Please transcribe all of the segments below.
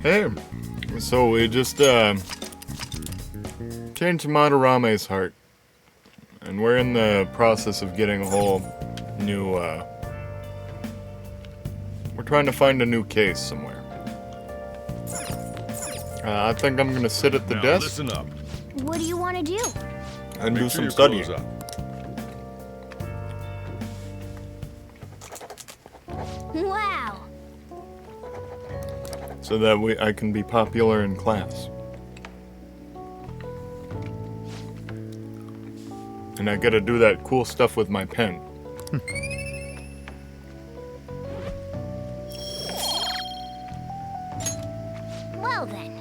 Hey, so we just changed Madarame's heart, and we're in the process of getting a whole new, we're trying to find a new case somewhere. I think I'm gonna sit at the desk. Listen up. What do you want to do? And Make do sure some your studying. clothes up. Wow. So that I can be popular in class. And I gotta do that cool stuff with my pen. Well then.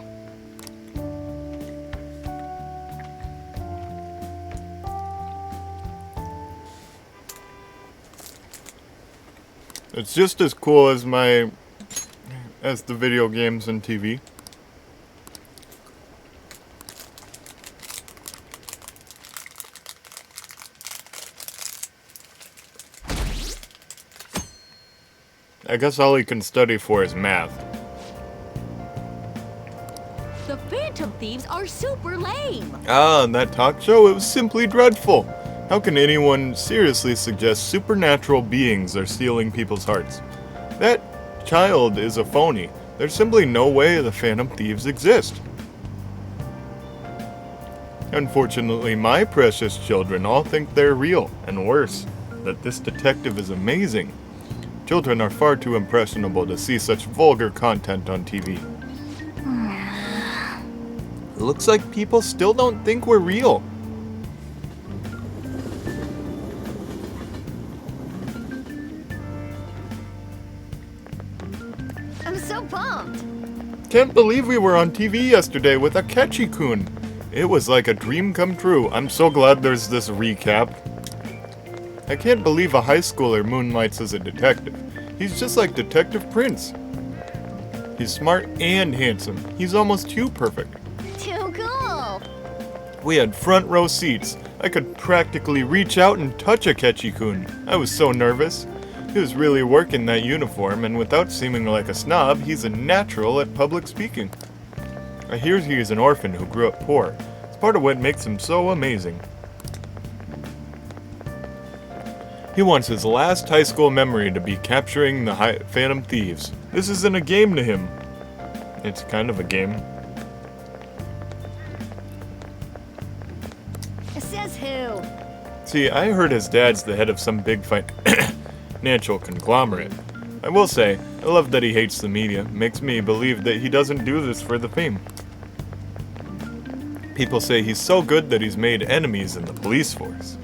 It's just as cool as the video games and TV. I guess all he can study for is math. The Phantom Thieves are super lame. Ah, and that talk show, it was simply dreadful. How can anyone seriously suggest supernatural beings are stealing people's hearts? That child is a phony. There's simply no way the Phantom Thieves exist. Unfortunately, my precious children all think they're real, and worse, that this detective is amazing. Children are far too impressionable to see such vulgar content on TV. It looks like people still don't think we're real. I'm so pumped. Can't believe we were on TV yesterday with Akechi-kun. It was like a dream come true. I'm so glad there's this recap. I can't believe a high schooler moonlights as a detective. He's just like Detective Prince. He's smart and handsome. He's almost too perfect. Too cool. We had front row seats. I could practically reach out and touch Akechi-kun. I was so nervous. He was really working that uniform, and without seeming like a snob, he's a natural at public speaking. I hear he is an orphan who grew up poor. It's part of what makes him so amazing. He wants his last high school memory to be capturing the Phantom Thieves. This isn't a game to him. It's kind of a game. Says who? See, I heard his dad's the head of some big financial conglomerate. I will say, I love that he hates the media. Makes me believe that he doesn't do this for the fame. People say he's so good that he's made enemies in the police force.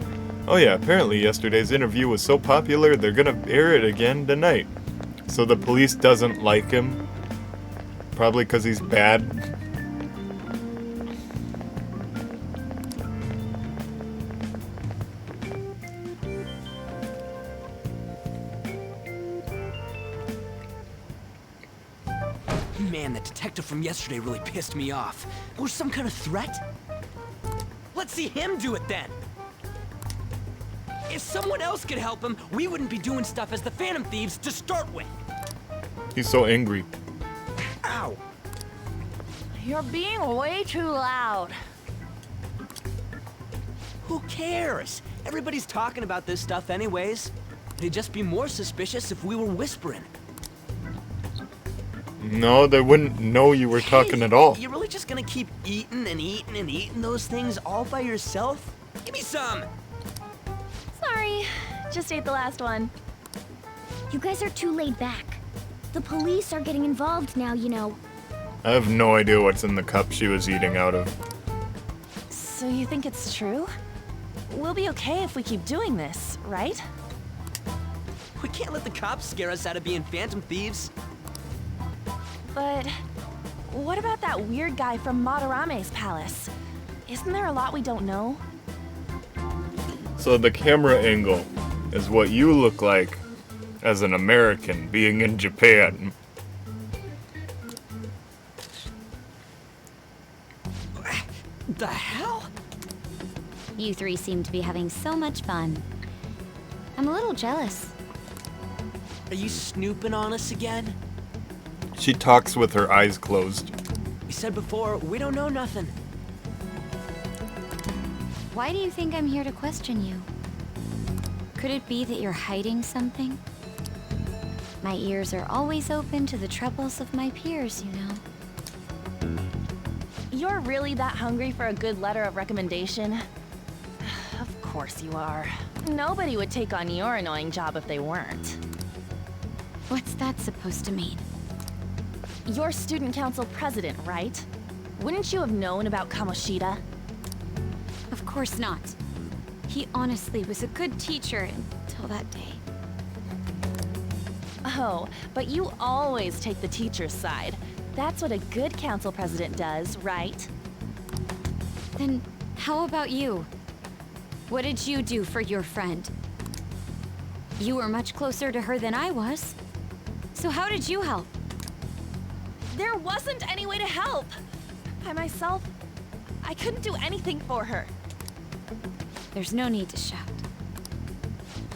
Oh yeah, apparently yesterday's interview was so popular they're gonna air it again tonight. So the police doesn't like him. Probably because he's bad. Man, that detective from yesterday really pissed me off. Or some kind of threat? Let's see him do it then! If someone else could help him, we wouldn't be doing stuff as the Phantom Thieves to start with. He's so angry. Ow! You're being way too loud. Who cares? Everybody's talking about this stuff anyways. They'd just be more suspicious if we were whispering. No, they wouldn't know you were talking at all. You're really just gonna keep eating and eating and eating those things all by yourself? Give me some! Sorry, just ate the last one. You guys are too laid back. The police are getting involved now, you know. I have no idea what's in the cup she was eating out of. So you think it's true? We'll be okay if we keep doing this, right? We can't let the cops scare us out of being Phantom Thieves. But what about that weird guy from Madarame's palace? Isn't there a lot we don't know? So the camera angle is what you look like as an American being in Japan. The hell? You three seem to be having so much fun. I'm a little jealous. Are you snooping on us again? She talks with her eyes closed. You said before, we don't know nothing. Why do you think I'm here to question you? Could it be that you're hiding something? My ears are always open to the troubles of my peers, you know. You're really that hungry for a good letter of recommendation? Of course you are. Nobody would take on your annoying job if they weren't. What's that supposed to mean? You're student council president, right? Wouldn't you have known about Kamoshida? Of course not. He honestly was a good teacher until that day. Oh, but you always take the teacher's side. That's what a good council president does, right? Then how about you? What did you do for your friend? You were much closer to her than I was. So how did you help? There wasn't any way to help. By myself, I couldn't do anything for her. There's no need to shout.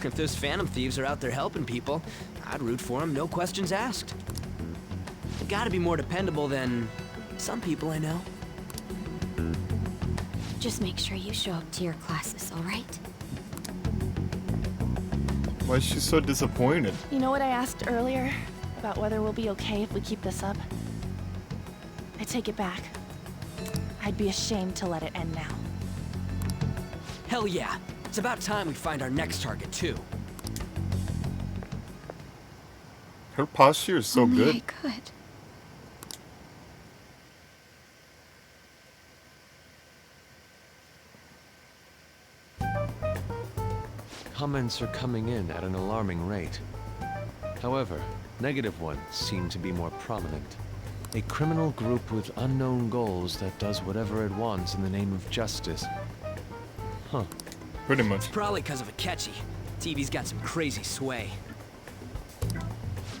If those phantom thieves are out there helping people, I'd root for them, no questions asked. They gotta be more dependable than some people I know. Just make sure you show up to your classes, all right? Why is she so disappointed? You know what I asked earlier? About whether we'll be okay if we keep this up? I take it back. I'd be ashamed to let it end now. Hell yeah. It's about time we find our next target, too. Her posture is so Only good. I could. Comments are coming in at an alarming rate. However, negative ones seem to be more prominent. A criminal group with unknown goals that does whatever it wants in the name of justice. Huh. Pretty much. Probably because of Akechi. TV's got some crazy sway.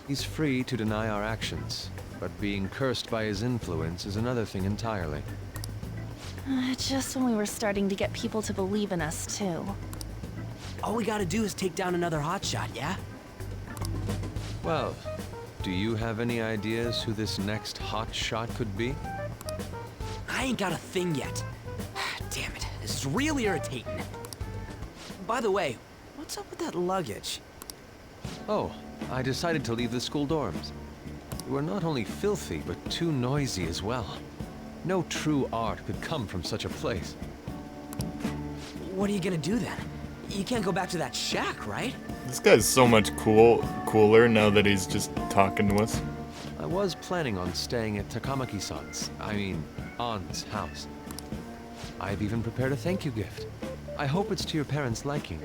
He's free to deny our actions, but being cursed by his influence is another thing entirely. Just when we were starting to get people to believe in us, too. All we gotta do is take down another hotshot, yeah? Well, do you have any ideas who this next hot shot could be? I ain't got a thing yet. Damn it, this is real irritating. By the way, what's up with that luggage? Oh, I decided to leave the school dorms. We're not only filthy, but too noisy as well. No true art could come from such a place. What are you gonna do then? You can't go back to that shack, right? This guy's so much cooler now that he's just talking to us. I was planning on staying at Takamaki-san's, Ann's house. I've even prepared a thank you gift. I hope it's to your parents' liking.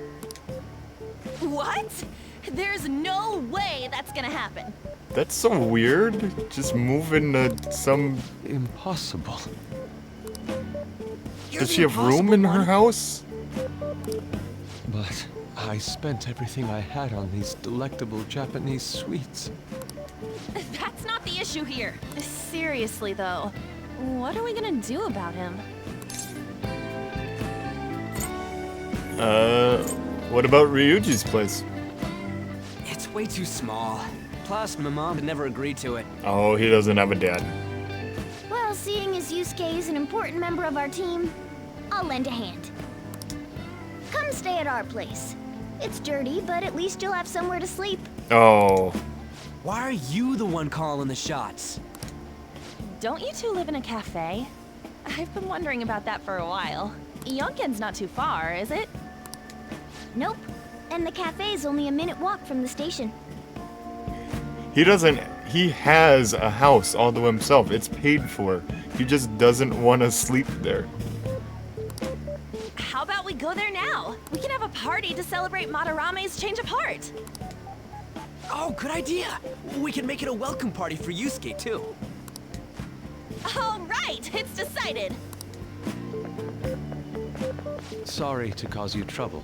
What? There's no way that's gonna happen. That's so weird. Just moving to some... Impossible. You're Does the she have room impossible in her one. house? But I spent everything I had on these delectable Japanese sweets. That's not the issue here. Seriously, though, what are we gonna do about him? What about Ryuji's place? It's way too small. Plus, my mom had never agreed to it. Oh, he doesn't have a dad. Well, seeing as Yusuke is an important member of our team, I'll lend a hand. Come stay at our place. It's dirty, but at least you'll have somewhere to sleep. Oh. Why are you the one calling the shots? Don't you two live in a cafe? I've been wondering about that for a while. Yonken's not too far, is it? Nope. And the cafe's only a minute walk from the station. He has a house all to himself. It's paid for. He just doesn't want to sleep there. How about we go there now? We can have a party to celebrate Madarame's change of heart. Oh, good idea. We can make it a welcome party for Yusuke, too. All right, it's decided. Sorry to cause you trouble.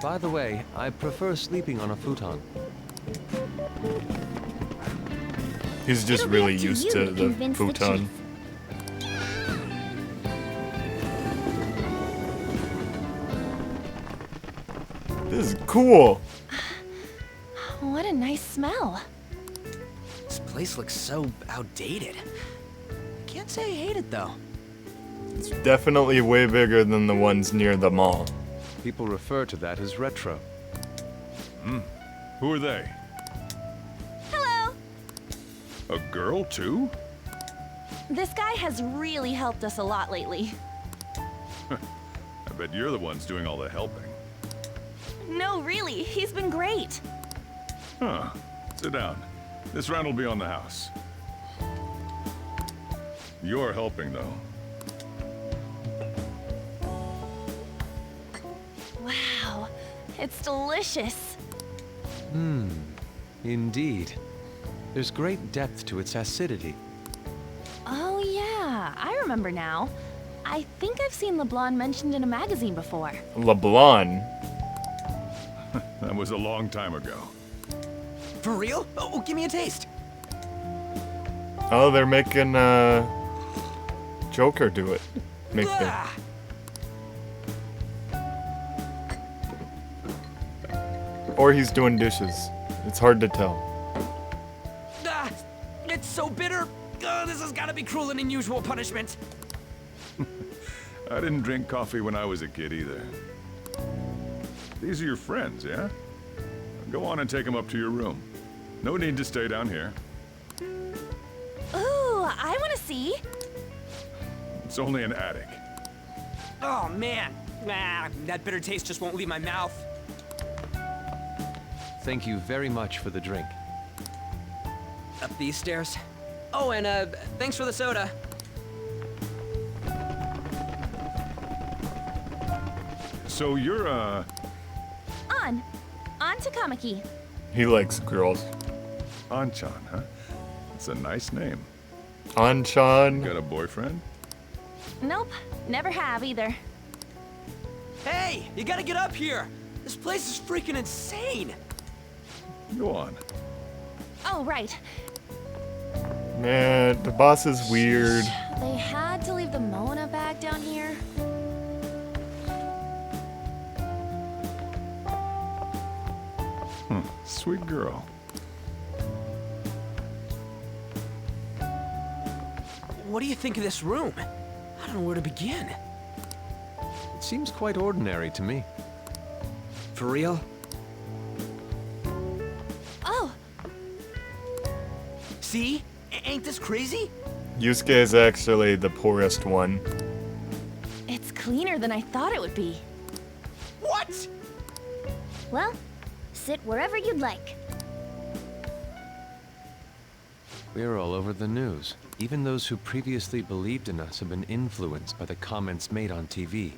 By the way, I prefer sleeping on a futon. He's just It'll be really up to used you to to the convince the futon. chief. This is cool. What a nice smell. This place looks so outdated. Can't say I hate it though. It's definitely way bigger than the ones near the mall. People refer to that as retro. Who are they? Hello! A girl, too? This guy has really helped us a lot lately. I bet you're the ones doing all the helping. No, really, he's been great. Huh. Sit down. This round will be on the house. You're helping, though. Wow, it's delicious. Indeed. There's great depth to its acidity. Oh yeah, I remember now. I think I've seen LeBlanc mentioned in a magazine before. LeBlanc. That was a long time ago. For real? Oh, give me a taste. Oh, they're making Joker do it. Make them. Ah, Or he's doing dishes. It's hard to tell. ah, it's so bitter. This has got to be cruel and unusual punishment. I didn't drink coffee when I was a kid either. These are your friends, yeah? Go on and take them up to your room. No need to stay down here. Ooh, I want to see. It's only an attic. Oh man, that bitter taste just won't leave my mouth. Thank you very much for the drink. Up these stairs. Oh, and thanks for the soda. So you're, On to Kamiki. He likes girls. Anchan, huh? It's a nice name. Anchan. Got a boyfriend? Nope, never have either. Hey, you gotta get up here. This place is freaking insane. Go on. Oh, right. Man, the boss is weird. They had to leave the Mona bag down here. Sweet girl. What do you think of this room? I don't know where to begin. It seems quite ordinary to me. For real? Oh, See? Ain't this crazy? Yusuke is actually the poorest one. it's cleaner than I thought it would be. What? Well, sit wherever you'd like. We're all over the news. Even those who previously believed in us have been influenced by the comments made on TV.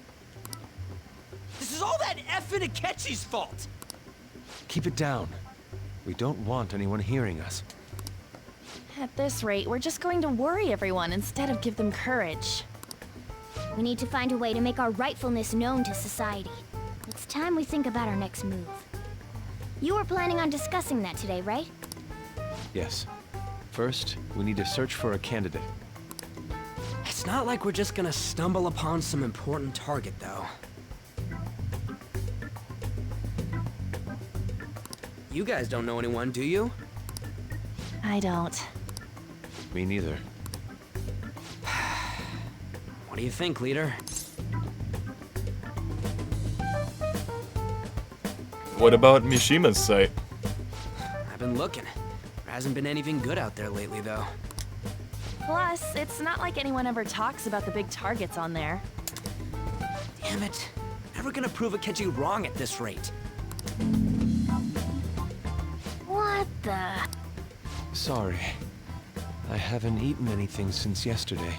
This is all that effing Akechi's fault. Keep it down. We don't want anyone hearing us. At this rate, we're just going to worry everyone instead of give them courage. We need to find a way to make our rightfulness known to society. It's time we think about our next move. You were planning on discussing that today, right? Yes. First, we need to search for a candidate. It's not like we're just gonna stumble upon some important target, though. You guys don't know anyone, do you? I don't. Me neither. What do you think, leader? What about Mishima's site? I've been looking. There hasn't been anything good out there lately, though. Plus, it's not like anyone ever talks about the big targets on there. Damn it. Never gonna prove Akechi wrong at this rate. What the? Sorry. I haven't eaten anything since yesterday.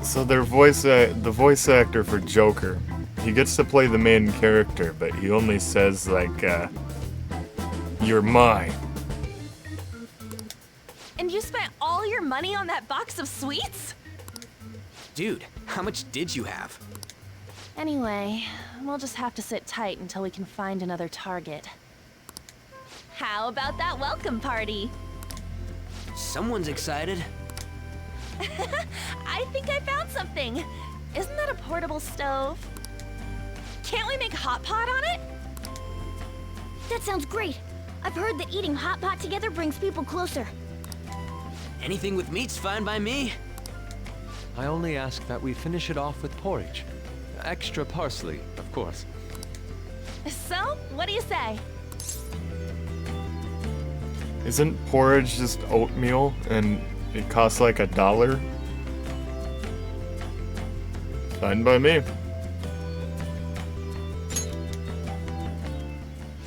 So the voice actor for Joker, he gets to play the main character, but he only says like, "You're mine." And you spent all your money on that box of sweets? Dude, how much did you have? Anyway, we'll just have to sit tight until we can find another target. How about that welcome party? Someone's excited. I think I found something. Isn't that a portable stove? Can't we make hot pot on it? That sounds great. I've heard that eating hot pot together brings people closer. Anything with meat's fine by me. I only ask that we finish it off with porridge. Extra parsley, of course. So, what do you say? Isn't porridge just oatmeal and it costs like $1? Fine by me.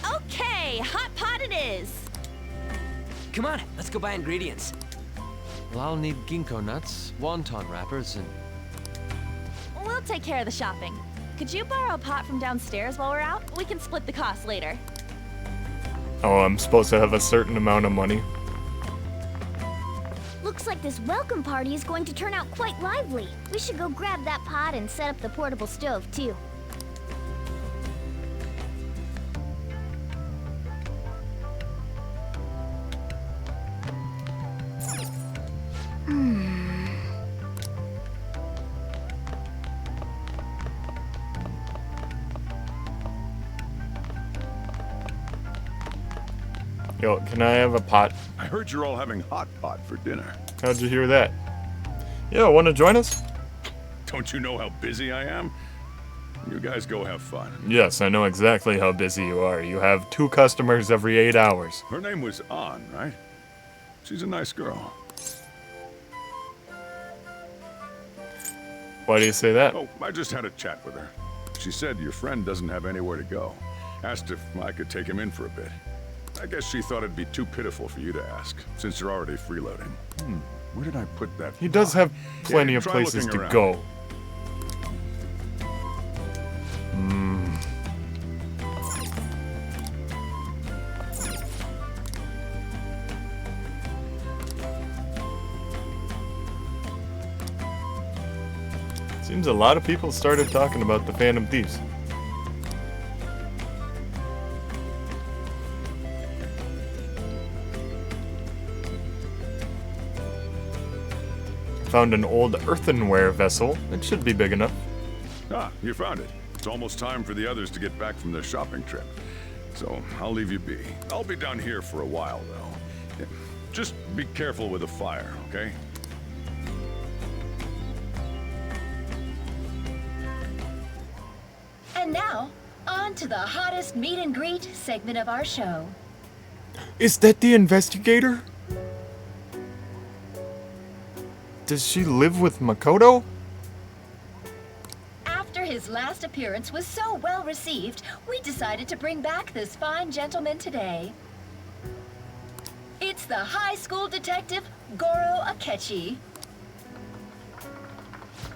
Okay, hot pot it is. Come on, let's go buy ingredients. Well, I'll need ginkgo nuts, wonton wrappers, and... We'll take care of the shopping. Could you borrow a pot from downstairs while we're out? We can split the cost later. Oh, I'm supposed to have a certain amount of money. Looks like this welcome party is going to turn out quite lively. We should go grab that pot and set up the portable stove, too. Yo, can I have a pot? I heard you're all having hot pot for dinner. How'd you hear that? Yeah, wanna join us? Don't you know how busy I am? You guys go have fun. Yes, I know exactly how busy you are. You have 2 customers every 8 hours. Her name was An, right? She's a nice girl. Why do you say that? Oh, I just had a chat with her. She said your friend doesn't have anywhere to go. Asked if I could take him in for a bit. I guess she thought it'd be too pitiful for you to ask, since you're already freeloading. Where did I put that? He does have plenty Yeah, of try places looking to around. go. Seems a lot of people started talking about the Phantom Thieves. Found an old earthenware vessel. It should be big enough. Ah, you found it. It's almost time for the others to get back from their shopping trip. So I'll leave you be. I'll be down here for a while, though. Yeah, just be careful with the fire, okay? And now, on to the hottest meet and greet segment of our show. Is that the investigator? Does she live with Makoto? After his last appearance was so well received, we decided to bring back this fine gentleman today. It's the high school detective, Goro Akechi.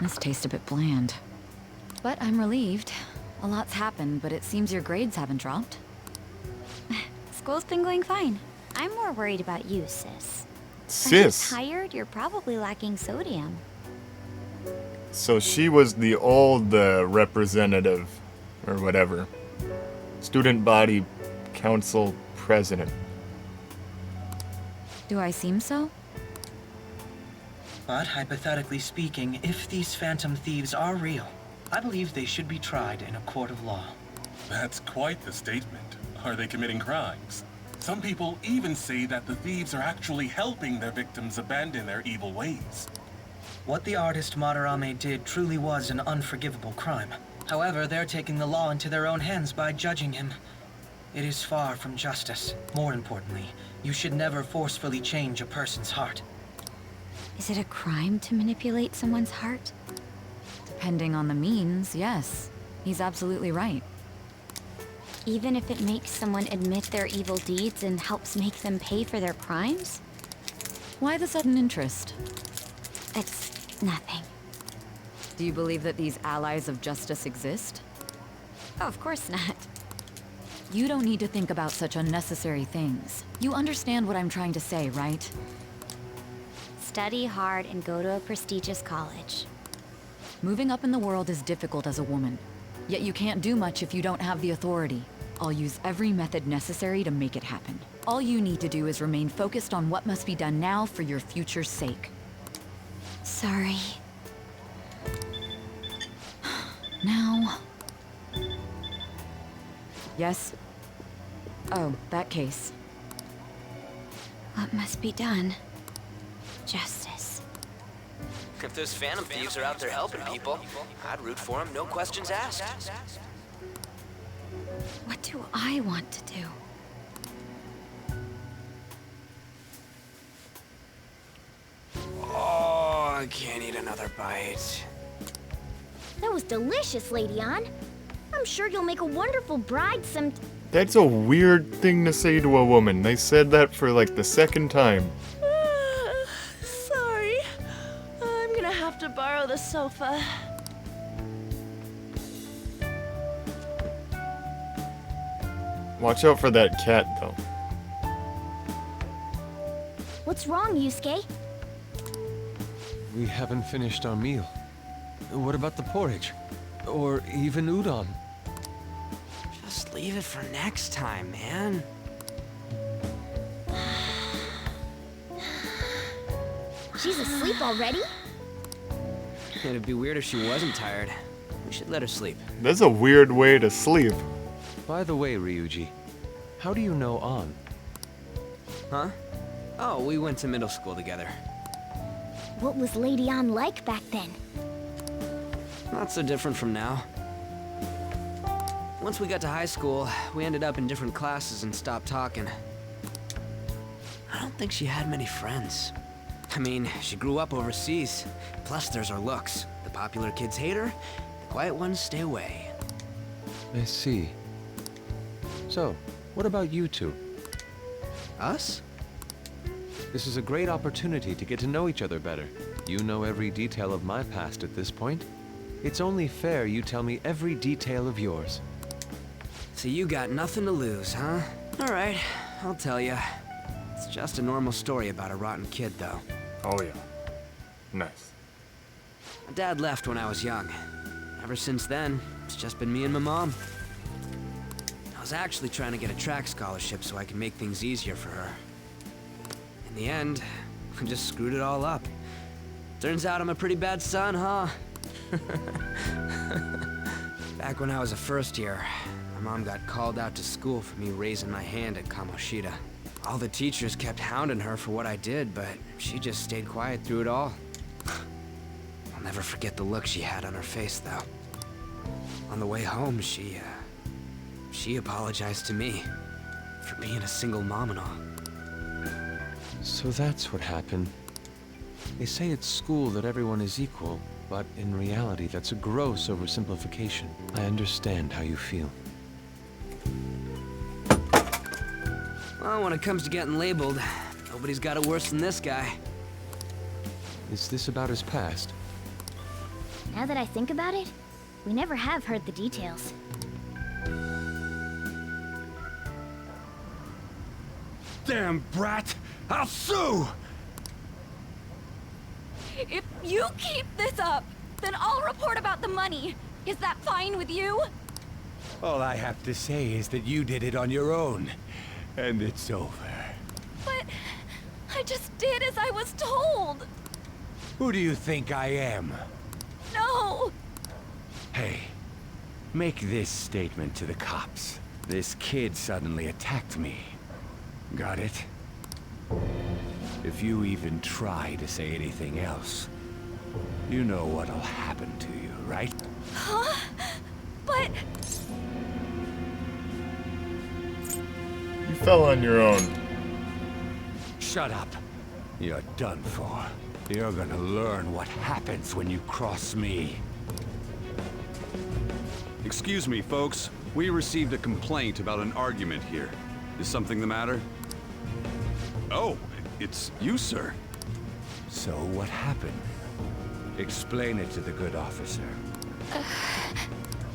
This tastes a bit bland. But I'm relieved. A lot's happened, but it seems your grades haven't dropped. School's been going fine. I'm more worried about you, sis. Are Sis. you tired? You're probably lacking sodium. So she was the old representative, or whatever. Student Body Council President. Do I seem so? But hypothetically speaking, if these phantom thieves are real, I believe they should be tried in a court of law. That's quite the statement. Are they committing crimes? Some people even say that the thieves are actually helping their victims abandon their evil ways. What the artist Madarame did truly was an unforgivable crime. However, they're taking the law into their own hands by judging him. It is far from justice. More importantly, you should never forcefully change a person's heart. Is it a crime to manipulate someone's heart? Depending on the means, yes. He's absolutely right. Even if it makes someone admit their evil deeds and helps make them pay for their crimes? Why the sudden interest? It's nothing. Do you believe that these allies of justice exist? Oh, of course not. You don't need to think about such unnecessary things. You understand what I'm trying to say, right? Study hard and go to a prestigious college. Moving up in the world is difficult as a woman. Yet you can't do much if you don't have the authority. I'll use every method necessary to make it happen. All you need to do is remain focused on what must be done now for your future's sake. Sorry. Now... Yes? Oh, that case. What must be done? Justice. If those phantom thieves are out there helping people, I'd root for them, no questions asked. What do I want to do? Oh, I can't eat another bite. That was delicious, Lady Ann. I'm sure you'll make a wonderful bride some... That's a weird thing to say to a woman. They said that for like the second time. Sorry. I'm gonna have to borrow the sofa. Watch out for that cat, though. What's wrong, Yusuke? We haven't finished our meal. What about the porridge? Or even udon? Just leave it for next time, man. She's asleep already? It'd be weird if she wasn't tired. We should let her sleep. That's a weird way to sleep. By the way, Ryuji, how do you know An? Huh? Oh, we went to middle school together. What was Lady Ann like back then? Not so different from now. Once we got to high school, we ended up in different classes and stopped talking. I don't think she had many friends. I mean, she grew up overseas. Plus, there's her looks. The popular kids hate her, the quiet ones stay away. I see. So, what about you two? Us? This is a great opportunity to get to know each other better. You know every detail of my past at this point. It's only fair you tell me every detail of yours. So you got nothing to lose, huh? All right, I'll tell you. It's just a normal story about a rotten kid, though. Oh yeah. Nice. My dad left when I was young. Ever since then, it's just been me and my mom. I was actually trying to get a track scholarship so I could make things easier for her. In the end, I just screwed it all up. Turns out I'm a pretty bad son, huh? Back when I was a first year, my mom got called out to school for me raising my hand at Kamoshida. All the teachers kept hounding her for what I did, but she just stayed quiet through it all. I'll never forget the look she had on her face, though. On the way home, she apologized to me for being a single mom and all. So that's what happened. They say at school that everyone is equal, but in reality that's a gross oversimplification. I understand how you feel. Well, when it comes to getting labeled, nobody's got it worse than this guy. Is this about his past? Now that I think about it, we never have heard the details. Damn brat! I'll sue! If you keep this up, then I'll report about the money. Is that fine with you? All I have to say is that you did it on your own. And it's over. But I just did as I was told. Who do you think I am? No! Hey, make this statement to the cops. This kid suddenly attacked me. Got it? If you even try to say anything else, you know what'll happen to you, right? Huh? But... You fell on your own. Shut up. You're done for. You're gonna learn what happens when you cross me. Excuse me, folks. We received a complaint about an argument here. Is something the matter? Oh, it's you, sir. So what happened? Explain it to the good officer.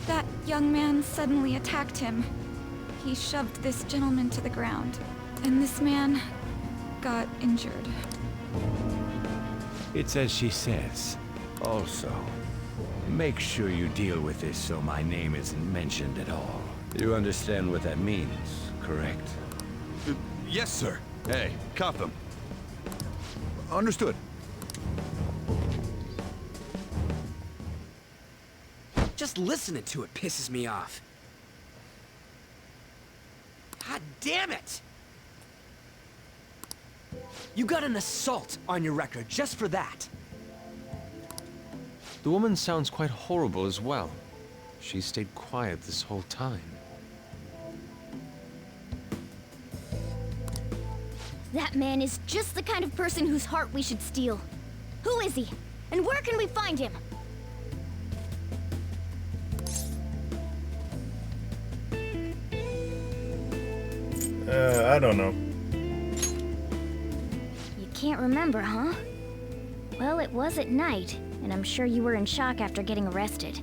That young man suddenly attacked him. He shoved this gentleman to the ground, and this man got injured. It's as she says. Also, make sure you deal with this so my name isn't mentioned at all. You understand what that means, correct? Yes, sir. Hey, cuff him. Understood. Just listening to it pisses me off. God damn it! You got an assault on your record just for that. The woman sounds quite horrible as well. She stayed quiet this whole time. That man is just the kind of person whose heart we should steal. Who is he? And where can we find him? I don't know. You can't remember, huh? Well, it was at night, and I'm sure you were in shock after getting arrested.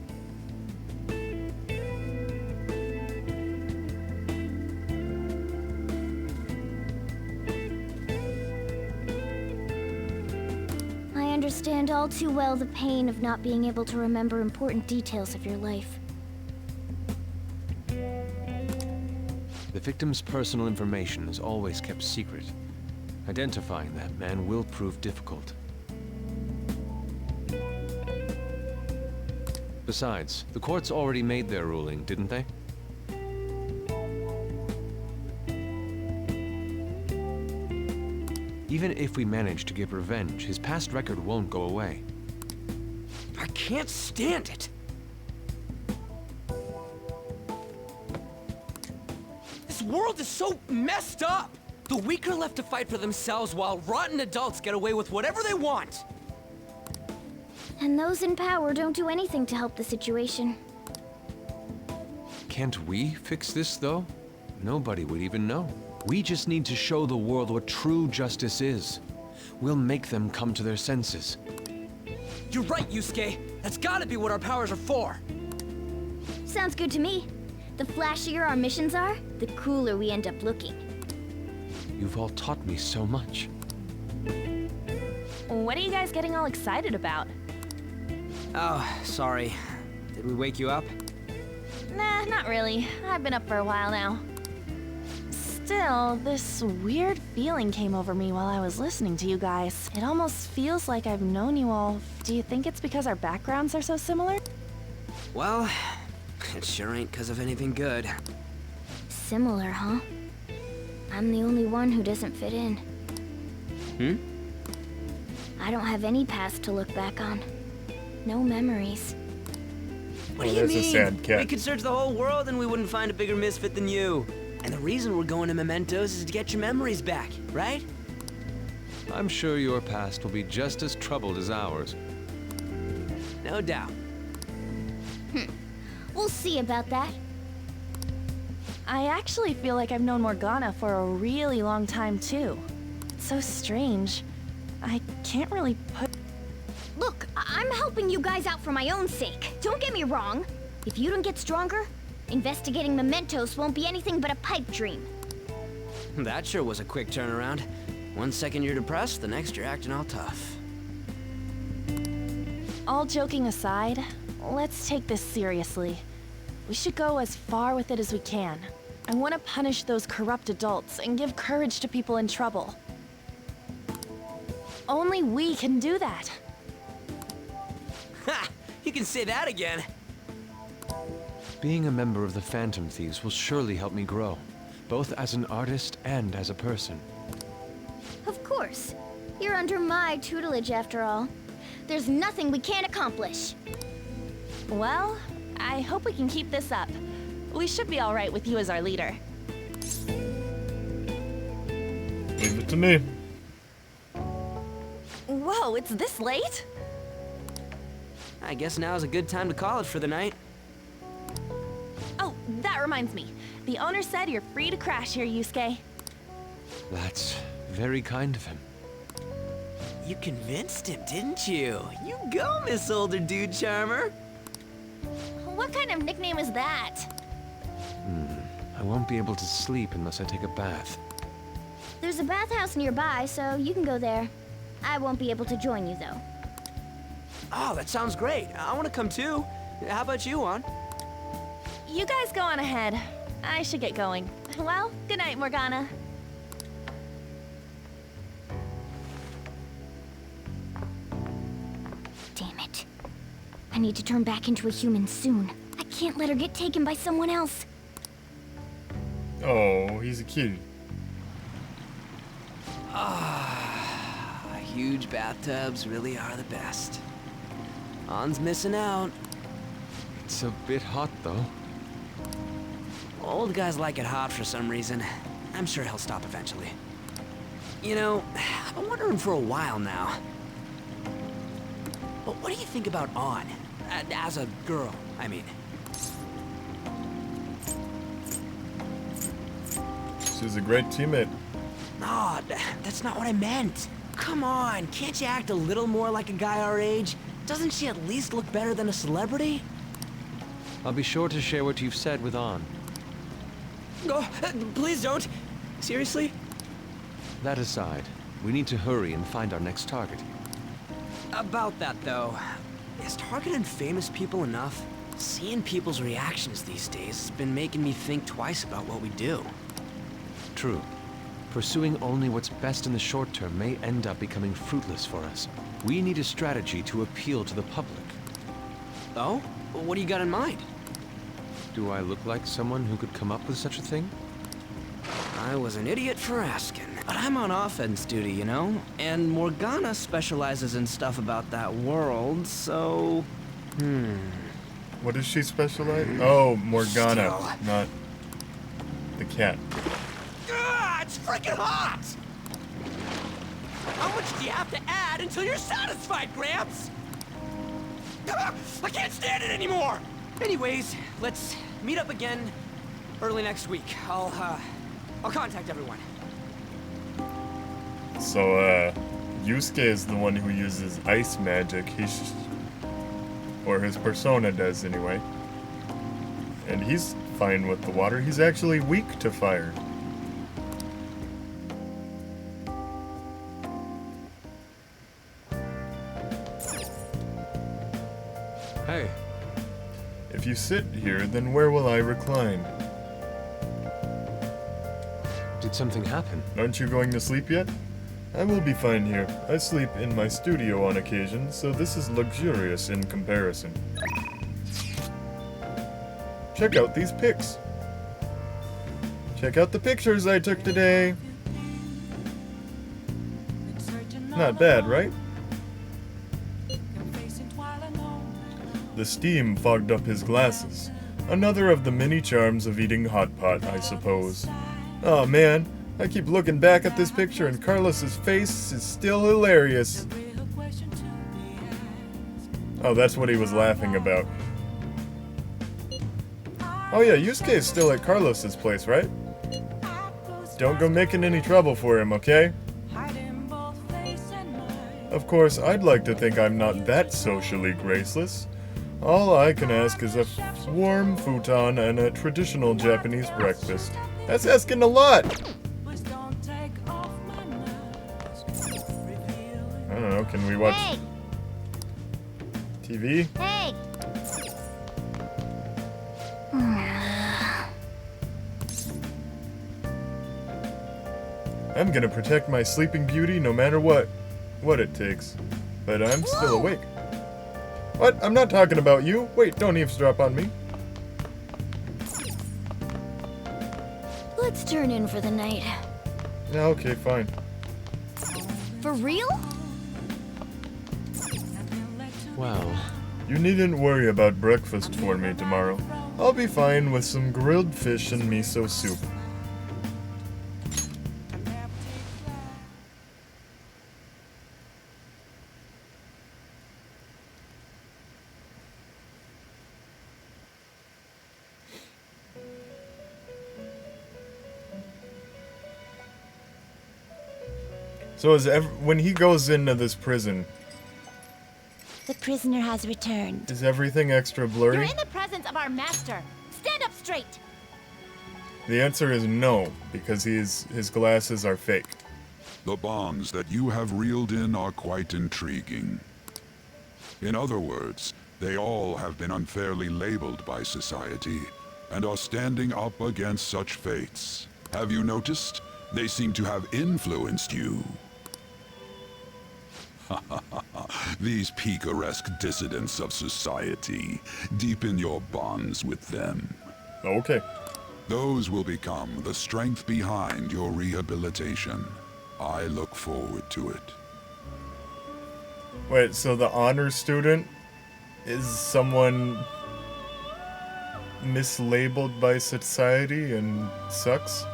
I understand all too well the pain of not being able to remember important details of your life. The victim's personal information is always kept secret. Identifying that man will prove difficult. Besides, the courts already made their ruling, didn't they? Even if we manage to get revenge, his past record won't go away. I can't stand it. This world is so messed up! The weak are left to fight for themselves while rotten adults get away with whatever they want. And those in power don't do anything to help the situation. Can't we fix this, though? Nobody would even know. We just need to show the world what true justice is. We'll make them come to their senses. You're right, Yusuke. That's gotta be what our powers are for. Sounds good to me. The flashier our missions are, the cooler we end up looking. You've all taught me so much. What are you guys getting all excited about? Oh, sorry. Did we wake you up? Nah, not really. I've been up for a while now. Still, this weird feeling came over me while I was listening to you guys. It almost feels like I've known you all. Do you think it's because our backgrounds are so similar? Well, it sure ain't because of anything good. Similar, huh? I'm the only one who doesn't fit in. I don't have any past to look back on. No memories. What do you there's a mean? sad cat. We could search the whole world and we wouldn't find a bigger misfit than you. And the reason we're going to Mementos is to get your memories back, right? I'm sure your past will be just as troubled as ours. No doubt. We'll see about that. I actually feel like I've known Morgana for a really long time, too. It's so strange. I can't really put... Look, I'm helping you guys out for my own sake. Don't get me wrong. If you don't get stronger, investigating Mementos won't be anything but a pipe dream. That sure was a quick turnaround. 1 second you're depressed, the next you're acting all tough. All joking aside, let's take this seriously. We should go as far with it as we can. I want to punish those corrupt adults and give courage to people in trouble. Only we can do that. Ha! You can say that again. Being a member of the Phantom Thieves will surely help me grow, both as an artist and as a person. Of course. You're under my tutelage after all. There's nothing we can't accomplish. Well, I hope we can keep this up. We should be all right with you as our leader. Leave it to me. Whoa, it's this late? I guess now's a good time to call it for the night. Oh, that reminds me. The owner said you're free to crash here, Yusuke. That's very kind of him. You convinced him, didn't you? You go, Miss Older Dude Charmer. What kind of nickname is that? I won't be able to sleep unless I take a bath. There's a bathhouse nearby, so you can go there. I won't be able to join you, though. Oh, that sounds great. I want to come too. How about you, Juan? You guys go on ahead. I should get going. Well, good night, Morgana. Damn it. I need to turn back into a human soon. I can't let her get taken by someone else. Oh, he's a cutie. Ah, huge bathtubs really are the best. On's missing out. It's a bit hot, though. Old guys like it hot for some reason. I'm sure he'll stop eventually. You know, I've been wondering for a while now. But what do you think about On? As a girl, I mean. She's a great teammate. No, that's not what I meant. Come on, can't you act a little more like a guy our age? Doesn't she at least look better than a celebrity? I'll be sure to share what you've said with On. Oh, please don't. Seriously? That aside, we need to hurry and find our next target. About that, though, is targeting famous people enough? Seeing people's reactions these days has been making me think twice about what we do. True. Pursuing only what's best in the short term may end up becoming fruitless for us. We need a strategy to appeal to the public. Oh? What do you got in mind? Do I look like someone who could come up with such a thing? I was an idiot for asking. But I'm on offense duty, you know? And Morgana specializes in stuff about that world, so... What does she specialize? Oh, Morgana, Still. not the cat. It's freaking hot! How much do you have to add until you're satisfied, Gramps? I can't stand it anymore! Anyways, let's meet up again early next week. I'll contact everyone. So, Yusuke is the one who uses ice magic. Or his persona does anyway. And he's fine with the water. He's actually weak to fire. Hey. If you sit here, then where will I recline? Did something happen? Aren't you going to sleep yet? I will be fine here. I sleep in my studio on occasion, so this is luxurious in comparison. Check out these pics. Check out the pictures I took today. Not bad, right? The steam fogged up his glasses. Another of the many charms of eating hot pot, I suppose. Oh man, I keep looking back at this picture and Carlos's face is still hilarious. Oh, that's what he was laughing about. Oh yeah, Yusuke is still at Carlos's place, right? Don't go making any trouble for him, okay? Of course, I'd like to think I'm not that socially graceless. All I can ask is a warm futon and a traditional Japanese breakfast. That's asking a lot! I don't know, can we watch TV? Hey! I'm gonna protect my sleeping beauty no matter what it takes. But I'm still awake. What? I'm not talking about you. Wait, don't eavesdrop on me. Let's turn in for the night. Yeah, okay, fine. For real? Well, You needn't worry about breakfast for me tomorrow. I'll be fine with some grilled fish and miso soup. So when he goes into this prison, The prisoner has returned. is everything extra blurry? You're in the presence of our master. Stand up straight. The answer is no, because his glasses are fake. The bonds that you have reeled in are quite intriguing. In other words, they all have been unfairly labeled by society, and are standing up against such fates. Have you noticed? They seem to have influenced you. These picaresque dissidents of society, deepen your bonds with them. Okay. Those will become the strength behind your rehabilitation. I look forward to it. Wait, so the honor student is someone mislabeled by society and sucks?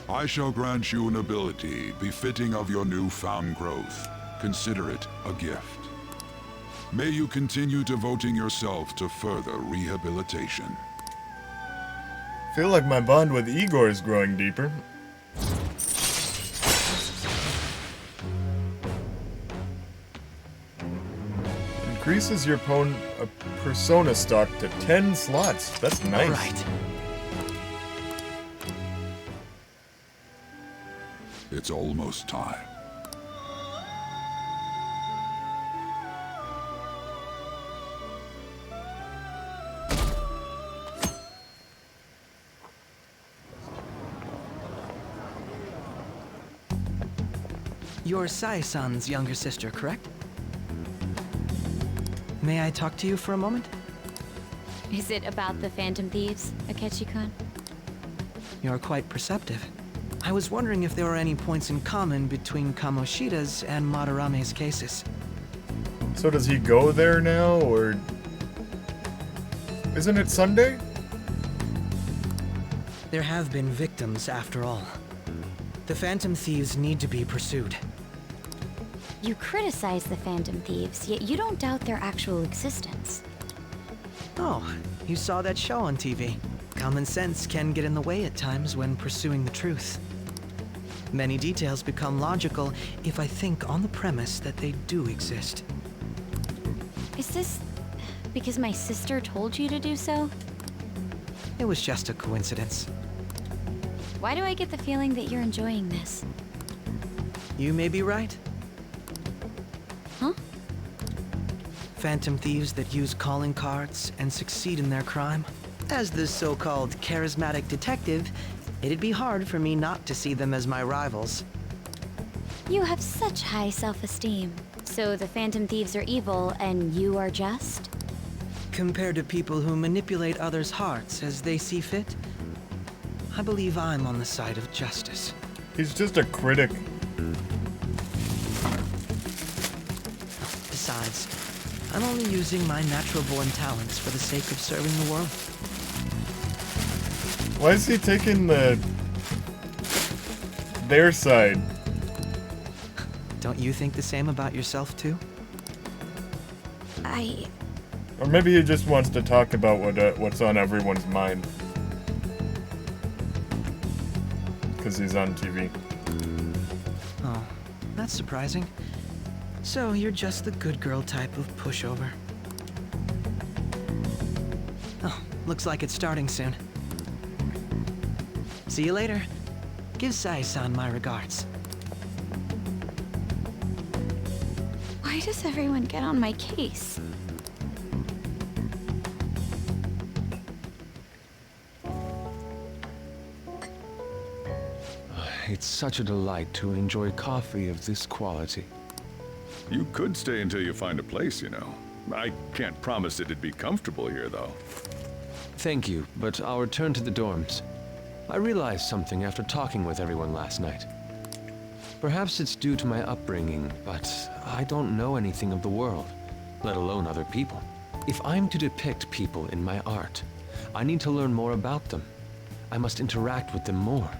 I shall grant you an ability befitting of your newfound growth. Consider it a gift. May you continue devoting yourself to further rehabilitation. Feel like my bond with Igor is growing deeper. Increases your persona stock to 10 slots. That's nice. All right. It's almost time. You're Sai-san's younger sister, correct? May I talk to you for a moment? Is it about the Phantom Thieves, Akechi-kun? You're quite perceptive. I was wondering if there were any points in common between Kamoshida's and Madarame's cases. So does he go there now, or... Isn't it Sunday? There have been victims, after all. The Phantom Thieves need to be pursued. You criticize the Phantom Thieves, yet you don't doubt their actual existence. Oh, you saw that show on TV. Common sense can get in the way at times when pursuing the truth. Many details become logical if I think on the premise that they do exist. Is this because my sister told you to do so? It was just a coincidence. Why do I get the feeling that you're enjoying this? You may be right. Huh? Phantom thieves that use calling cards and succeed in their crime. As the so-called charismatic detective, it'd be hard for me not to see them as my rivals. You have such high self-esteem. So the Phantom Thieves are evil and you are just? Compared to people who manipulate others' hearts as they see fit, I believe I'm on the side of justice. He's just a critic. Besides, I'm only using my natural-born talents for the sake of serving the world. Why is he taking their side? Don't you think the same about yourself, too? Or maybe he just wants to talk about what's on everyone's mind. Because he's on TV. Oh, that's surprising. So you're just the good girl type of pushover. Oh, looks like it's starting soon. See you later. Give Sai-san my regards. Why does everyone get on my case? It's such a delight to enjoy coffee of this quality. You could stay until you find a place, you know. I can't promise it'd be comfortable here, though. Thank you, but I'll return to the dorms. I realized something after talking with everyone last night. Perhaps it's due to my upbringing, but I don't know anything of the world, let alone other people. If I'm to depict people in my art, I need to learn more about them. I must interact with them more.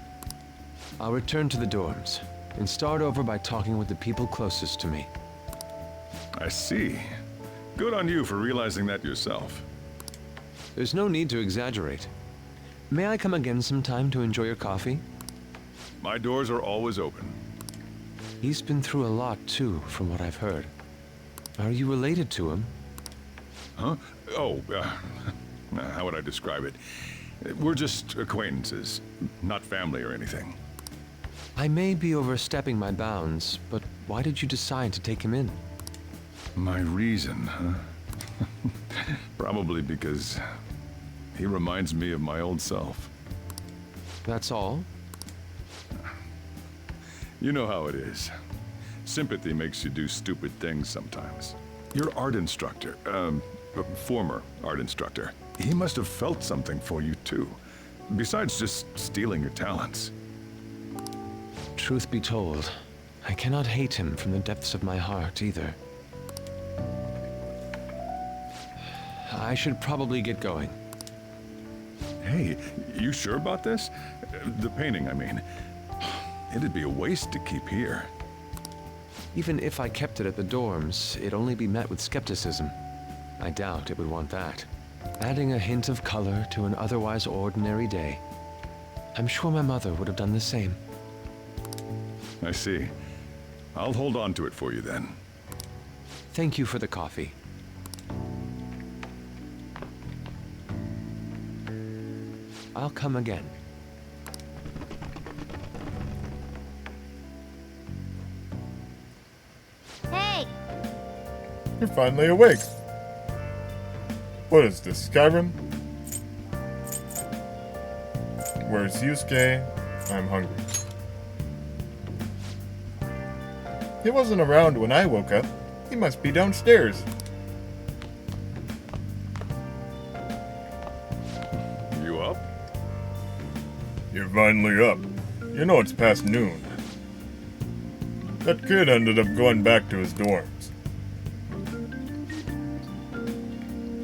I'll return to the dorms, and start over by talking with the people closest to me. I see. Good on you for realizing that yourself. There's no need to exaggerate. May I come again sometime to enjoy your coffee? My doors are always open. He's been through a lot, too, from what I've heard. Are you related to him? Huh? Oh, how would I describe it? We're just acquaintances, not family or anything. I may be overstepping my bounds, but why did you decide to take him in? My reason, huh? Probably because he reminds me of my old self. That's all? You know how it is. Sympathy makes you do stupid things sometimes. Your art instructor, former art instructor, he must have felt something for you too, besides just stealing your talents. Truth be told, I cannot hate him from the depths of my heart either. I should probably get going. Hey, you sure about this? The painting, I mean. It'd be a waste to keep here. Even if I kept it at the dorms, it'd only be met with skepticism. I doubt it would want that. Adding a hint of color to an otherwise ordinary day. I'm sure my mother would have done the same. I see. I'll hold on to it for you then. Thank you for the coffee. I'll come again. Hey! You're finally awake. What is this, Skyrim? Where's Yusuke? I'm hungry. He wasn't around when I woke up. He must be downstairs. You up? You're finally up. You know it's past noon. That kid ended up going back to his dorms.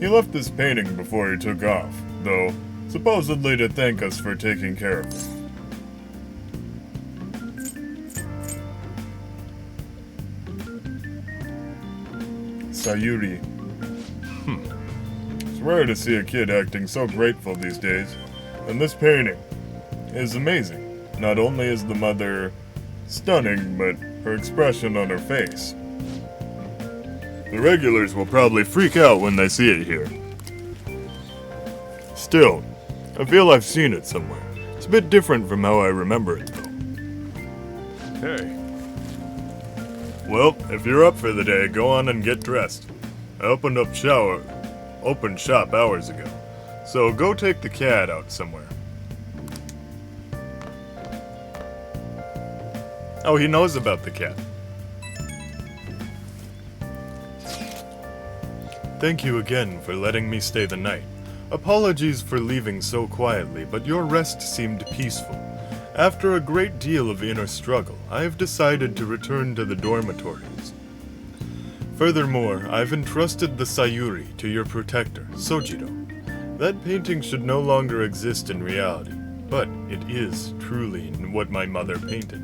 He left this painting before he took off, though supposedly to thank us for taking care of him. Sayuri. It's rare to see a kid acting so grateful these days, and this painting is amazing. Not only is the mother stunning, but her expression on her face. The regulars will probably freak out when they see it here. Still, I feel I've seen it somewhere. It's a bit different from how I remember it, though. Hey. Well, if you're up for the day, go on and get dressed. I opened shop hours ago, so go take the cat out somewhere. Oh, he knows about the cat. Thank you again for letting me stay the night. Apologies for leaving so quietly, but your rest seemed peaceful. After a great deal of inner struggle, I have decided to return to the dormitories. Furthermore, I've entrusted the Sayuri to your protector, Sojiro. That painting should no longer exist in reality, but it is truly what my mother painted.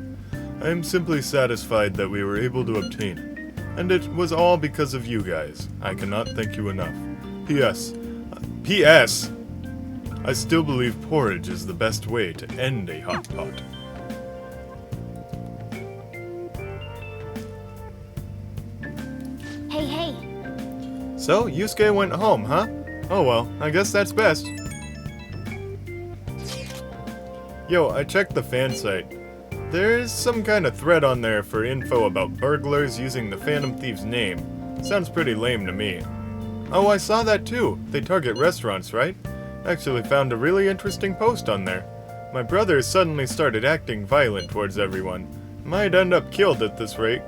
I am simply satisfied that we were able to obtain it, and it was all because of you guys. I cannot thank you enough. P.S. I still believe porridge is the best way to end a hot pot. Hey. So, Yusuke went home, huh? Oh well, I guess that's best. Yo, I checked the fan site. There's some kind of thread on there for info about burglars using the Phantom Thief's name. Sounds pretty lame to me. Oh, I saw that too. They target restaurants, right? Actually found a really interesting post on there. My brother has suddenly started acting violent towards everyone. Might end up killed at this rate.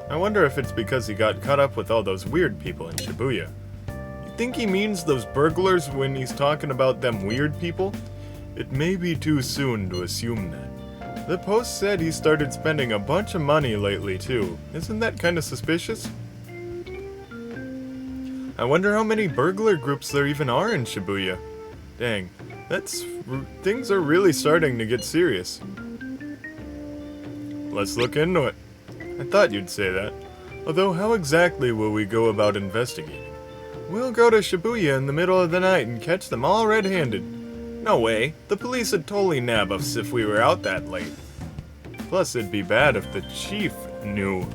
I wonder if it's because he got caught up with all those weird people in Shibuya. You think he means those burglars when he's talking about them weird people? It may be too soon to assume that. The post said he started spending a bunch of money lately too. Isn't that kind of suspicious? I wonder how many burglar groups there even are in Shibuya. Dang, things are really starting to get serious. Let's look into it. I thought you'd say that. Although, how exactly will we go about investigating? We'll go to Shibuya in the middle of the night and catch them all red-handed. No way. The police would totally nab us if we were out that late. Plus, it'd be bad if the chief knew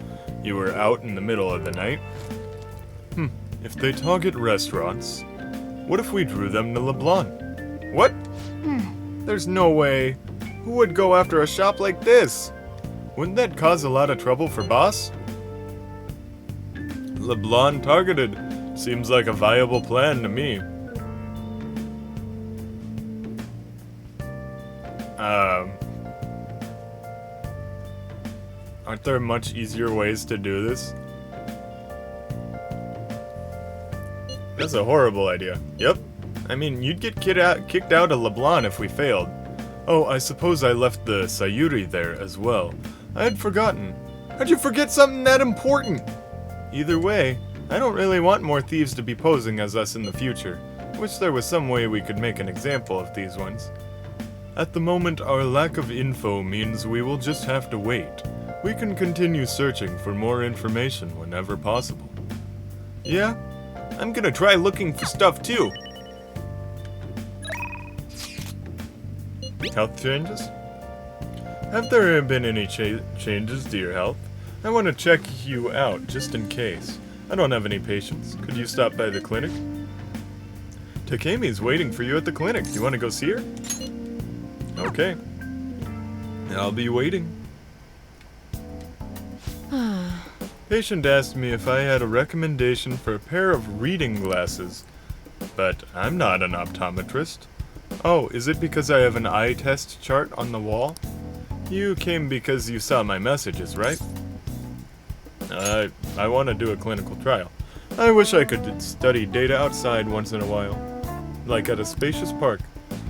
you were out in the middle of the night. If they target restaurants, what if we drew them to LeBlanc? What? There's no way. Who would go after a shop like this? Wouldn't that cause a lot of trouble for Boss? LeBlanc targeted. Seems like a viable plan to me. Aren't there much easier ways to do this? That's a horrible idea. Yep. I mean, you'd get kicked out of LeBlanc if we failed. Oh, I suppose I left the Sayuri there as well. I had forgotten. How'd you forget something that important? Either way, I don't really want more thieves to be posing as us in the future. Wish there was some way we could make an example of these ones. At the moment, our lack of info means we will just have to wait. We can continue searching for more information whenever possible. Yeah, I'm gonna try looking for stuff too. Health changes? Have there been any changes to your health? I want to check you out, just in case. I don't have any patients. Could you stop by the clinic? Takemi's waiting for you at the clinic. Do you want to go see her? Okay. I'll be waiting. Patient asked me if I had a recommendation for a pair of reading glasses, but I'm not an optometrist. Oh, is it because I have an eye test chart on the wall? You came because you saw my messages, right? I want to do a clinical trial. I wish I could study data outside once in a while. Like at a spacious park.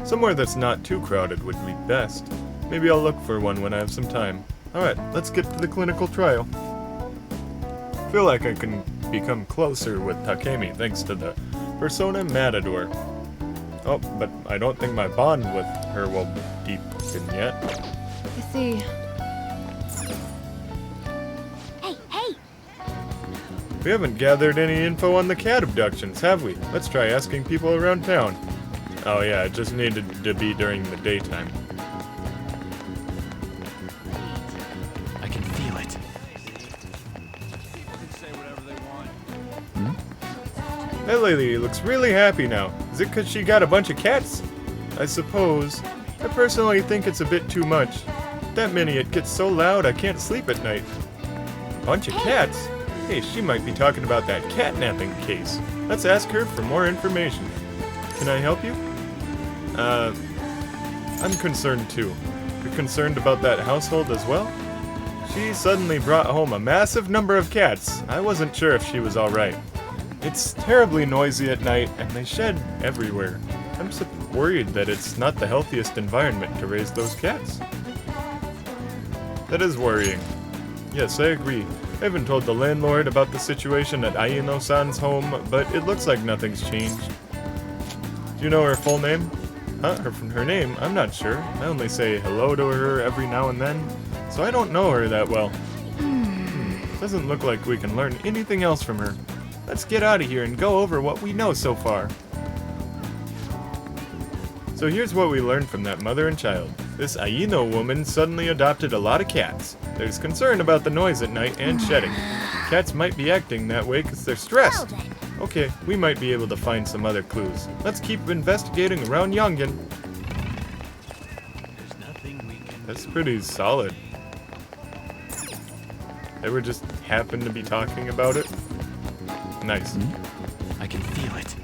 Somewhere that's not too crowded would be best. Maybe I'll look for one when I have some time. Alright, let's get to the clinical trial. I feel like I can become closer with Takemi thanks to the Persona Matador. Oh, but I don't think my bond with her will deepen yet. I see. Hey! We haven't gathered any info on the cat abductions, have we? Let's try asking people around town. Oh yeah, it just needed to be during the daytime. I can feel it. That lady looks really happy now. Is it because she got a bunch of cats? I suppose. I personally think it's a bit too much. That many, it gets so loud I can't sleep at night. Bunch of cats? Hey, she might be talking about that catnapping case. Let's ask her for more information. Can I help you? I'm concerned too. You're concerned about that household as well? She suddenly brought home a massive number of cats. I wasn't sure if she was alright. It's terribly noisy at night, and they shed everywhere. I'm so worried that it's not the healthiest environment to raise those cats. That is worrying. Yes, I agree. I haven't told the landlord about the situation at Aino-san's home, but it looks like nothing's changed. Do you know her full name? Her name? I'm not sure. I only say hello to her every now and then, so I don't know her that well. Doesn't look like we can learn anything else from her. Let's get out of here and go over what we know so far. So here's what we learned from that mother and child. This Aino woman suddenly adopted a lot of cats. There's concern about the noise at night and shedding. Cats might be acting that way because they're stressed. Okay, we might be able to find some other clues. Let's keep investigating around Yongen. That's pretty solid. They were just happened to be talking about it. Nice. I can feel it.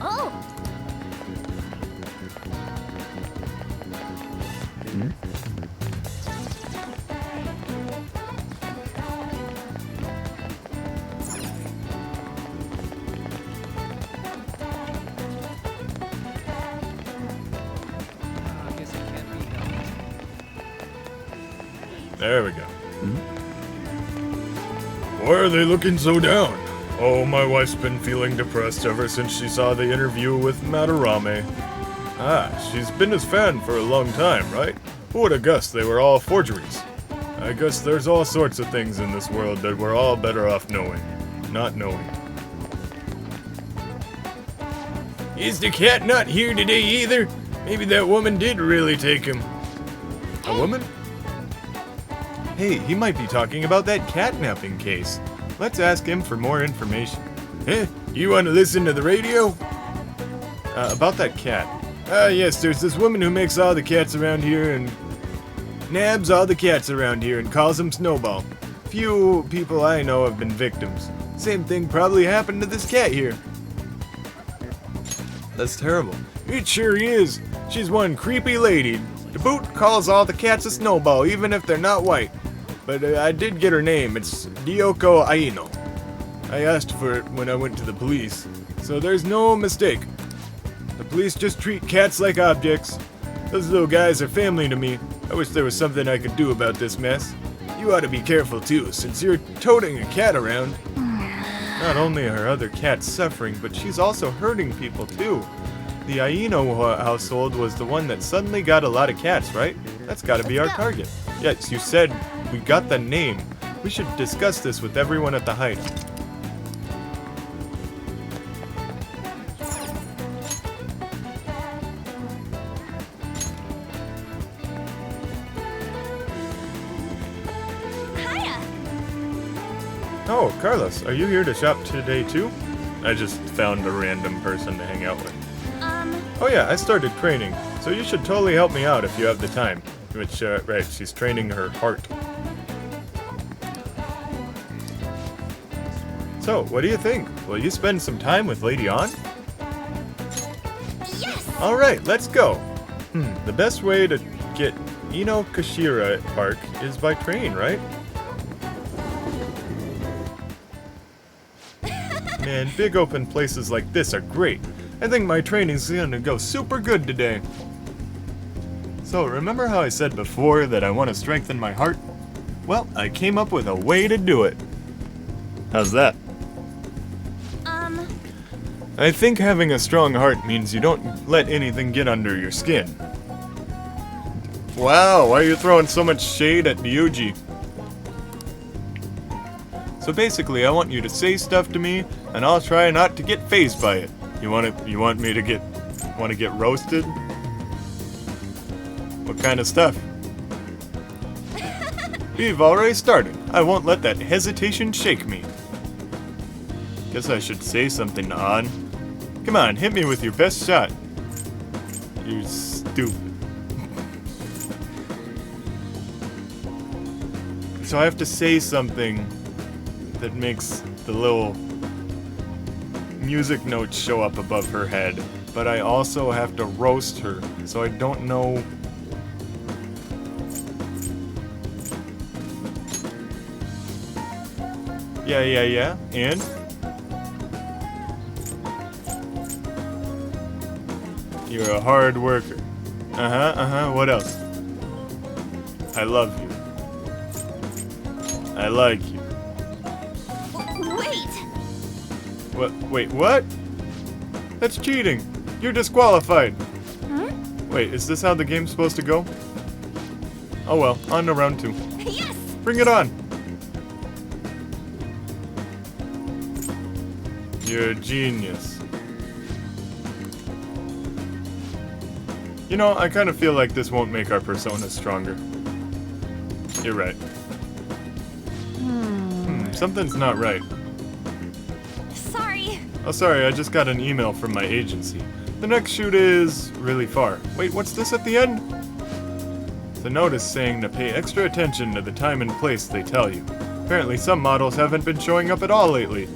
Oh! There we go. Why are they looking so down? Oh, my wife's been feeling depressed ever since she saw the interview with Madarame. Ah, she's been his fan for a long time, right? Who would have guessed they were all forgeries? I guess there's all sorts of things in this world that we're all better off knowing. Not knowing. Is the cat not here today either? Maybe that woman did really take him. A woman? Hey, he might be talking about that catnapping case. Let's ask him for more information. Eh? You want to listen to the radio? About that cat. Yes, there's this woman who makes all the cats around here and nabs all the cats around here and calls them Snowball. Few people I know have been victims. Same thing probably happened to this cat here. That's terrible. It sure is. She's one creepy lady. To boot, calls all the cats a Snowball, even if they're not white. But I did get her name. It's Ryoko Aino. I asked for it when I went to the police, so there's no mistake. The police just treat cats like objects. Those little guys are family to me. I wish there was something I could do about this mess. You ought to be careful too, since you're toting a cat around. Not only are other cats suffering, but she's also hurting people too. The Aino household was the one that suddenly got a lot of cats, right? That's gotta be our target. Yes, you said we got the name. We should discuss this with everyone at the hideout. Oh, Carlos, are you here to shop today too? I just found a random person to hang out with. Oh yeah, I started training, so you should totally help me out if you have the time. Which, right, she's training her heart. So, what do you think? Will you spend some time with Lady An? Yes! Alright, let's go! The best way to get Inokashira Park is by train, right? Man, big open places like this are great. I think my training's gonna go super good today. So, remember how I said before that I want to strengthen my heart? Well, I came up with a way to do it. How's that? I think having a strong heart means you don't let anything get under your skin. Wow, why are you throwing so much shade at Ryuji? So basically, I want you to say stuff to me, and I'll try not to get fazed by it. You want me to get roasted? What kind of stuff? We've already started. I won't let that hesitation shake me. Guess I should say something to An. Come on, hit me with your best shot. You stupid. So I have to say something that makes the little music notes show up above her head, but I also have to roast her, so I don't know. Yeah, and? You're a hard worker. What else? I love you. I like you. Wait, what? That's cheating. You're disqualified. Wait, is this how the game's supposed to go? Oh well, on to round 2. Yes! Bring it on. You're a genius. You know, I kind of feel like this won't make our personas stronger. You're right. Something's not right. Sorry. Oh, sorry, I just got an email from my agency. The next shoot is really far. Wait, what's this at the end? The notice saying to pay extra attention to the time and place they tell you. Apparently some models haven't been showing up at all lately.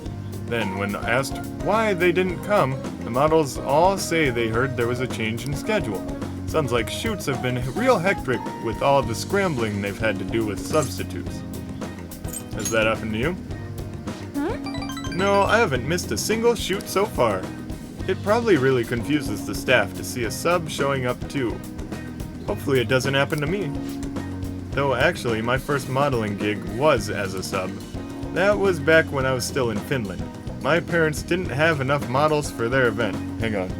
Then, when asked why they didn't come, the models all say they heard there was a change in schedule. Sounds like shoots have been real hectic with all the scrambling they've had to do with substitutes. Has that happened to you? No, I haven't missed a single shoot so far. It probably really confuses the staff to see a sub showing up too. Hopefully it doesn't happen to me. Though actually, my first modeling gig was as a sub. That was back when I was still in Finland. My parents didn't have enough models for their event. Hang on.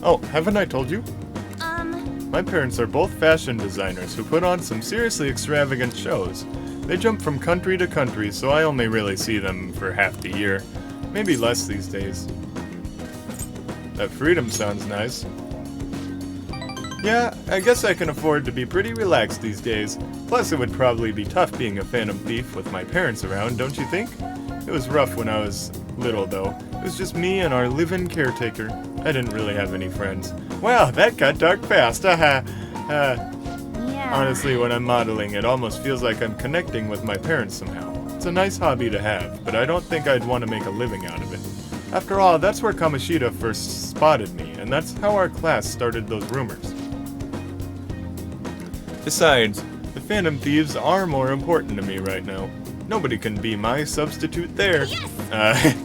Oh, haven't I told you? My parents are both fashion designers who put on some seriously extravagant shows. They jump from country to country, so I only really see them for half the year. Maybe less these days. That freedom sounds nice. Yeah, I guess I can afford to be pretty relaxed these days. Plus, it would probably be tough being a phantom thief with my parents around, don't you think? It was rough when I was little, though. It was just me and our live-in caretaker. I didn't really have any friends. Wow, that got dark fast, Yeah. Honestly, when I'm modeling, it almost feels like I'm connecting with my parents somehow. It's a nice hobby to have, but I don't think I'd want to make a living out of it. After all, that's where Kamoshida first spotted me, and that's how our class started those rumors. Besides, the Phantom Thieves are more important to me right now. Nobody can be my substitute there. Yes!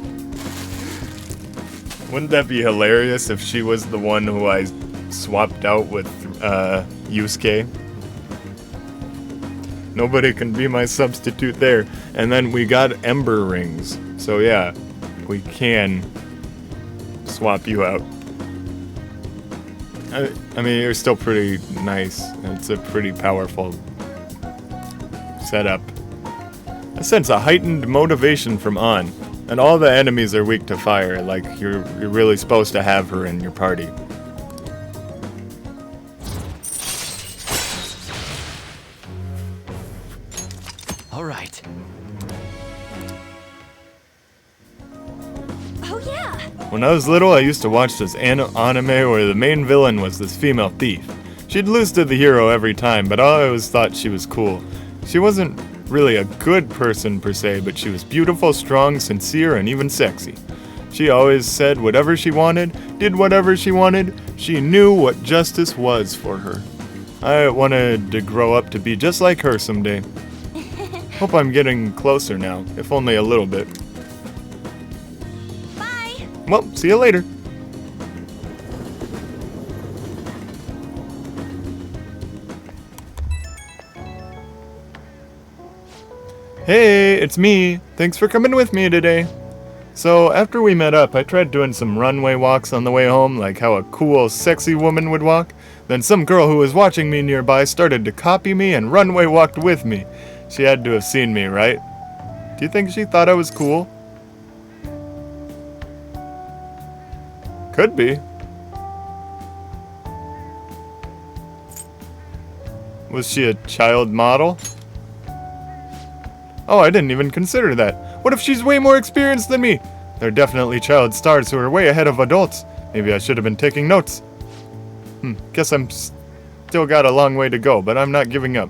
Wouldn't that be hilarious if she was the one who I swapped out with Yusuke? Nobody can be my substitute there. And then we got Ember Rings. So yeah, we can swap you out. I mean, you're still pretty nice. It's a pretty powerful setup. I sense a heightened motivation from An, and all the enemies are weak to fire, like you're really supposed to have her in your party. All right. Oh yeah! When I was little, I used to watch this anime where the main villain was this female thief. She'd lose to the hero every time, but I always thought she was cool. She wasn't really a good person per se, but she was beautiful, strong, sincere, and even sexy. She always said whatever she wanted, did whatever she wanted. She knew what justice was for her. I wanted to grow up to be just like her someday. Hope I'm getting closer now, if only a little bit. Bye! Well, see you later. Hey, it's me. Thanks for coming with me today. So, after we met up, I tried doing some runway walks on the way home, like how a cool, sexy woman would walk. Then some girl who was watching me nearby started to copy me and runway walked with me. She had to have seen me, right? Do you think she thought I was cool? Could be. Was she a child model? Oh, I didn't even consider that. What if she's way more experienced than me? There are definitely child stars who are way ahead of adults. Maybe I should have been taking notes. Guess I'm still got a long way to go, but I'm not giving up.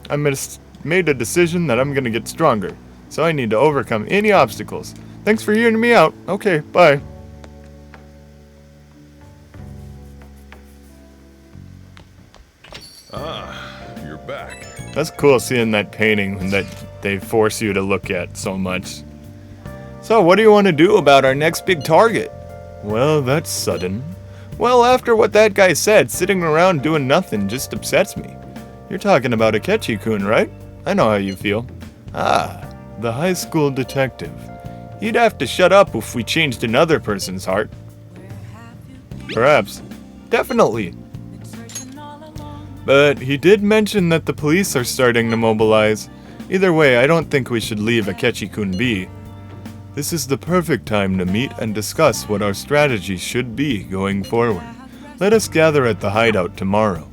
I made a decision that I'm gonna get stronger, so I need to overcome any obstacles. Thanks for hearing me out. Okay, bye. You're back. That's cool seeing that painting that they force you to look at so much. So, what do you want to do about our next big target? Well, that's sudden. Well, after what that guy said, sitting around doing nothing just upsets me. You're talking about Akechi-kun, right? I know how you feel. Ah, the high school detective. He'd have to shut up if we changed another person's heart. Perhaps. Definitely. But he did mention that the police are starting to mobilize. Either way, I don't think we should leave Akechi-kun be. This is the perfect time to meet and discuss what our strategy should be going forward. Let us gather at the hideout tomorrow.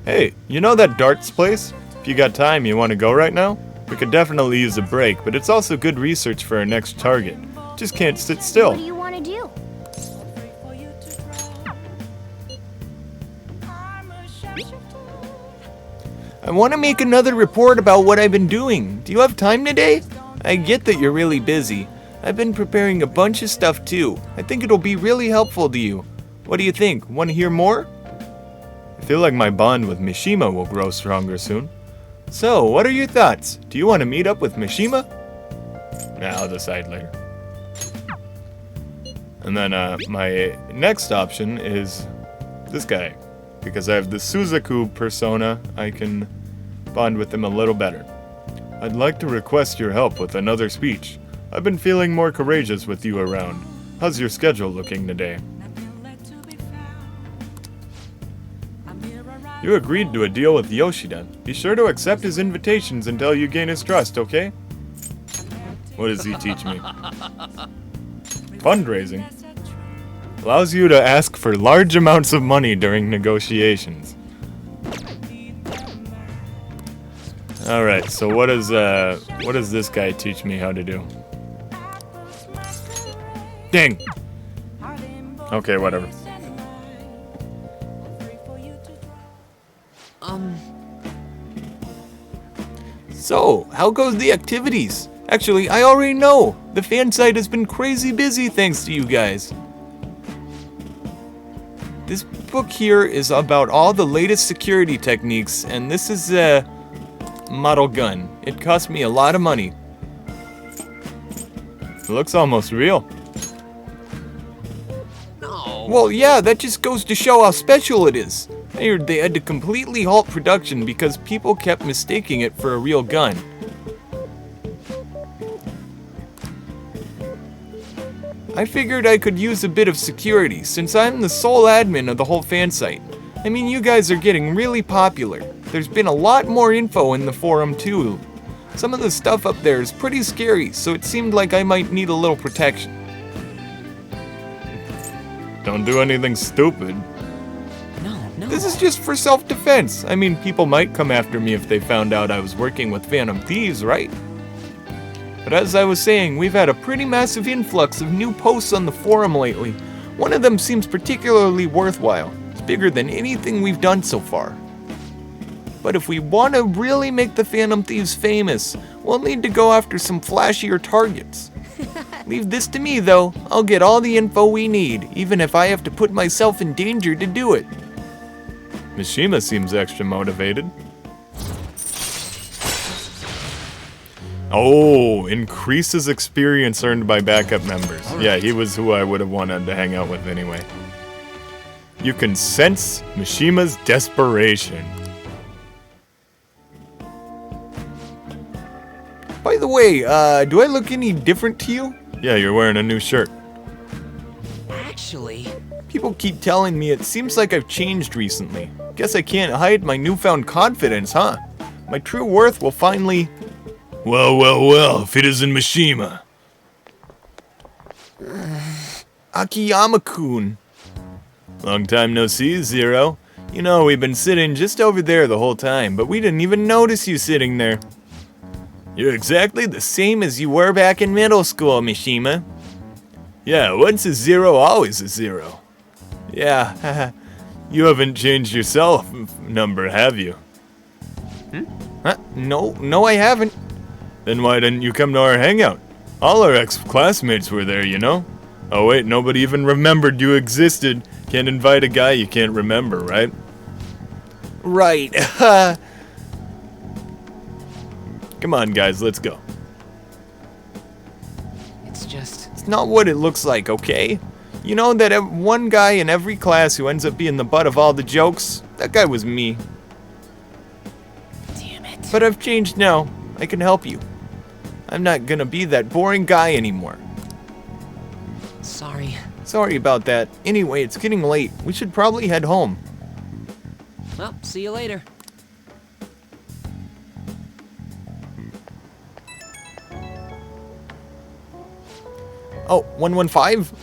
Hey, you know that darts place? If you got time, you want to go right now? We could definitely use a break, but it's also good research for our next target. Just can't sit still. What do you want to do? I want to make another report about what I've been doing. Do you have time today? I get that you're really busy. I've been preparing a bunch of stuff too. I think it'll be really helpful to you. What do you think? Want to hear more? I feel like my bond with Mishima will grow stronger soon. So, what are your thoughts? Do you want to meet up with Mishima? Nah, I'll decide later. And then my next option is this guy. Because I have the Suzaku persona, I can bond with him a little better. I'd like to request your help with another speech. I've been feeling more courageous with you around. How's your schedule looking today? You agreed to a deal with Yoshida. Be sure to accept his invitations until you gain his trust, okay? What does he teach me? Fundraising. Allows you to ask for large amounts of money during negotiations. Alright, so what does this guy teach me how to do? Dang! Okay, whatever. So, how goes the activities? Actually, I already know. The fan site has been crazy busy thanks to you guys. This book here is about all the latest security techniques, and this is model gun. It cost me a lot of money. It looks almost real. No. Well, yeah, that just goes to show how special it is. I heard they had to completely halt production because people kept mistaking it for a real gun. I figured I could use a bit of security since I'm the sole admin of the whole fan site. I mean, you guys are getting really popular. There's been a lot more info in the forum too. Some of the stuff up there is pretty scary, so it seemed like I might need a little protection. Don't do anything stupid. No. This is just for self-defense. I mean, people might come after me if they found out I was working with Phantom Thieves, right? But as I was saying, we've had a pretty massive influx of new posts on the forum lately. One of them seems particularly worthwhile. It's bigger than anything we've done so far. But if we want to really make the Phantom Thieves famous, we'll need to go after some flashier targets. Leave this to me though. I'll get all the info we need, even if I have to put myself in danger to do it. Mishima seems extra motivated. Oh, increases experience earned by backup members. Yeah, he was who I would have wanted to hang out with anyway. You can sense Mishima's desperation. By the way, do I look any different to you? Yeah, you're wearing a new shirt. Actually... People keep telling me it seems like I've changed recently. Guess I can't hide my newfound confidence, huh? My true worth will finally... Well, if it isn't Mishima. Akiyama-kun. Long time no see, Zero. You know, we've been sitting just over there the whole time, but we didn't even notice you sitting there. You're exactly the same as you were back in middle school, Mishima. Yeah, once a zero, always a zero. Yeah, you haven't changed your cell number, have you? Huh? No, I haven't. Then why didn't you come to our hangout? All our ex-classmates were there, you know? Oh wait, nobody even remembered you existed. Can't invite a guy you can't remember, right? Right. Come on, guys, let's go. It's not what it looks like, okay? You know that one guy in every class who ends up being the butt of all the jokes? That guy was me. Damn it. But I've changed now. I can help you. I'm not gonna be that boring guy anymore. Sorry. Sorry about that. Anyway, it's getting late. We should probably head home. Well, see you later. Oh, 115?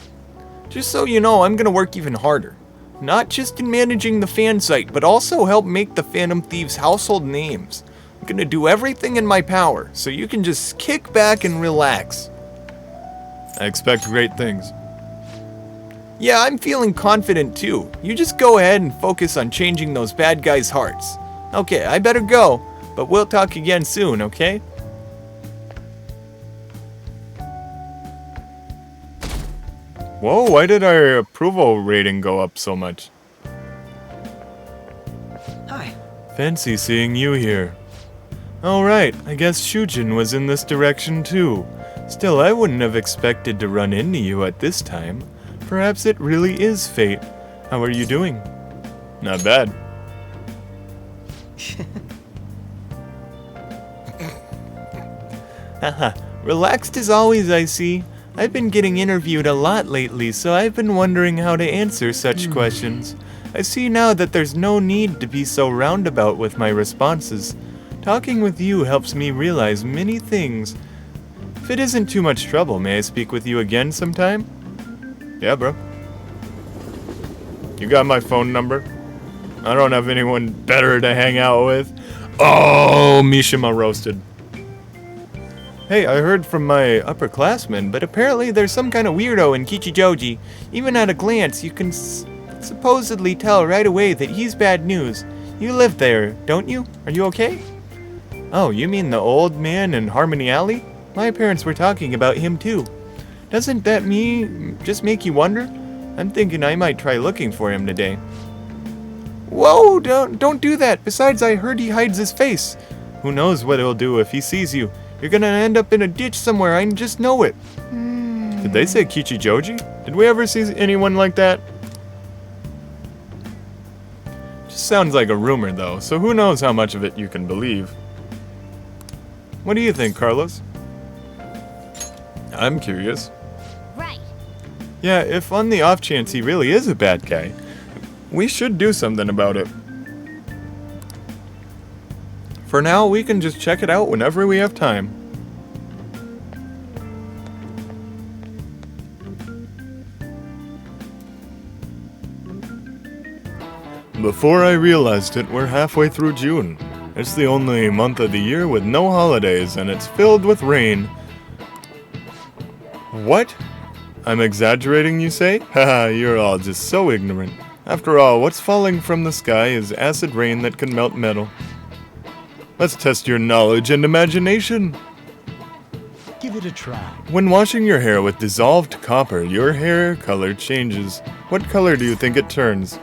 Just so you know, I'm gonna work even harder. Not just in managing the fan site, but also help make the Phantom Thieves household names. I'm gonna do everything in my power, so you can just kick back and relax. I expect great things. Yeah, I'm feeling confident too. You just go ahead and focus on changing those bad guys' hearts. Okay, I better go, but we'll talk again soon, okay? Whoa, why did our approval rating go up so much? Hi. Fancy seeing you here. Alright, I guess Shujin was in this direction too. Still, I wouldn't have expected to run into you at this time. Perhaps it really is fate. How are you doing? Not bad. Haha, relaxed as always, I see. I've been getting interviewed a lot lately, so I've been wondering how to answer such questions. I see now that there's no need to be so roundabout with my responses. Talking with you helps me realize many things. If it isn't too much trouble, may I speak with you again sometime? Yeah, bro. You got my phone number? I don't have anyone better to hang out with. Oh, Mishima roasted. Hey, I heard from my upperclassmen, but apparently there's some kind of weirdo in Kichijoji. Even at a glance, you can supposedly tell right away that he's bad news. You live there, don't you? Are you okay? Oh, you mean the old man in Harmony Alley? My parents were talking about him too. Doesn't that just make you wonder? I'm thinking I might try looking for him today. Whoa, don't do that. Besides, I heard he hides his face. Who knows what he'll do if he sees you? You're gonna end up in a ditch somewhere, I just know it. Did they say Kichijoji? Did we ever see anyone like that? Just sounds like a rumor though, so who knows how much of it you can believe. What do you think, Carlos? I'm curious. Right. Yeah, if on the off chance he really is a bad guy, we should do something about it. For now, we can just check it out whenever we have time. Before I realized it, we're halfway through June. It's the only month of the year with no holidays, and it's filled with rain. What? I'm exaggerating, you say? Haha, you're all just so ignorant. After all, what's falling from the sky is acid rain that can melt metal. Let's test your knowledge and imagination. Give it a try. When washing your hair with dissolved copper, your hair color changes. What color do you think it turns?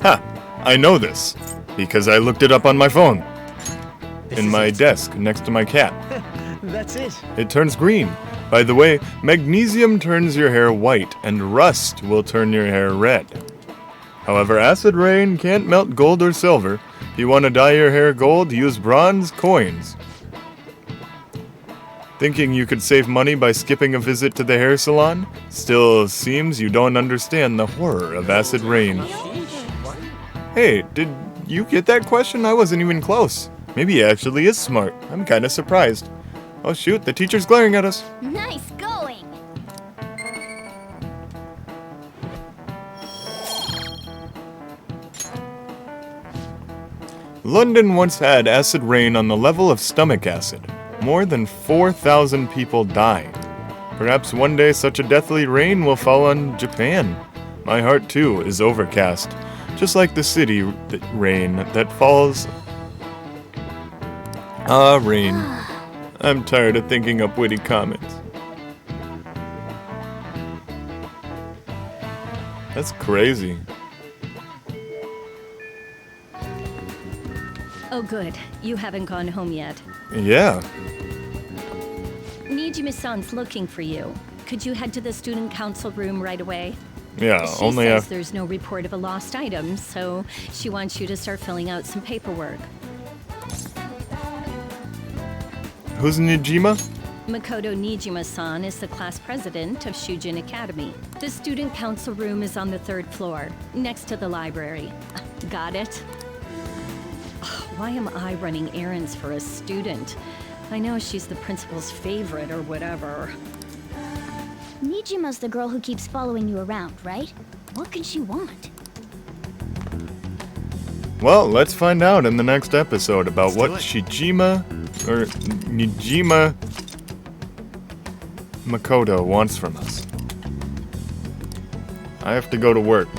Ha! I know this, because I looked it up on my phone. In my desk, next to my cat. That's it. It turns green. By the way, magnesium turns your hair white, and rust will turn your hair red. However, acid rain can't melt gold or silver. If you want to dye your hair gold, use bronze coins. Thinking you could save money by skipping a visit to the hair salon? Still seems you don't understand the horror of acid rain. Hey, did you get that question? I wasn't even close. Maybe he actually is smart. I'm kinda surprised. Oh shoot, the teacher's glaring at us. Nice going. London once had acid rain on the level of stomach acid. More than 4,000 people died. Perhaps one day such a deathly rain will fall on Japan. My heart too is overcast. Just like the city rain that falls. Ah, rain. I'm tired of thinking up witty comments. That's crazy. Oh good, you haven't gone home yet. Yeah. Nijima-san's looking for you. Could you head to the student council room right away? Yeah, she only says after. there's no report of a lost item, so she wants you to start filling out some paperwork. Who's Nijima? Makoto Nijima-san is the class president of Shujin Academy. The student council room is on the 3rd floor, next to the library. Got it? Why am I running errands for a student? I know she's the principal's favorite or whatever. Nijima's the girl who keeps following you around, right? What can she want? Well, let's find out in the next episode about what Nijima Makoto wants from us. I have to go to work.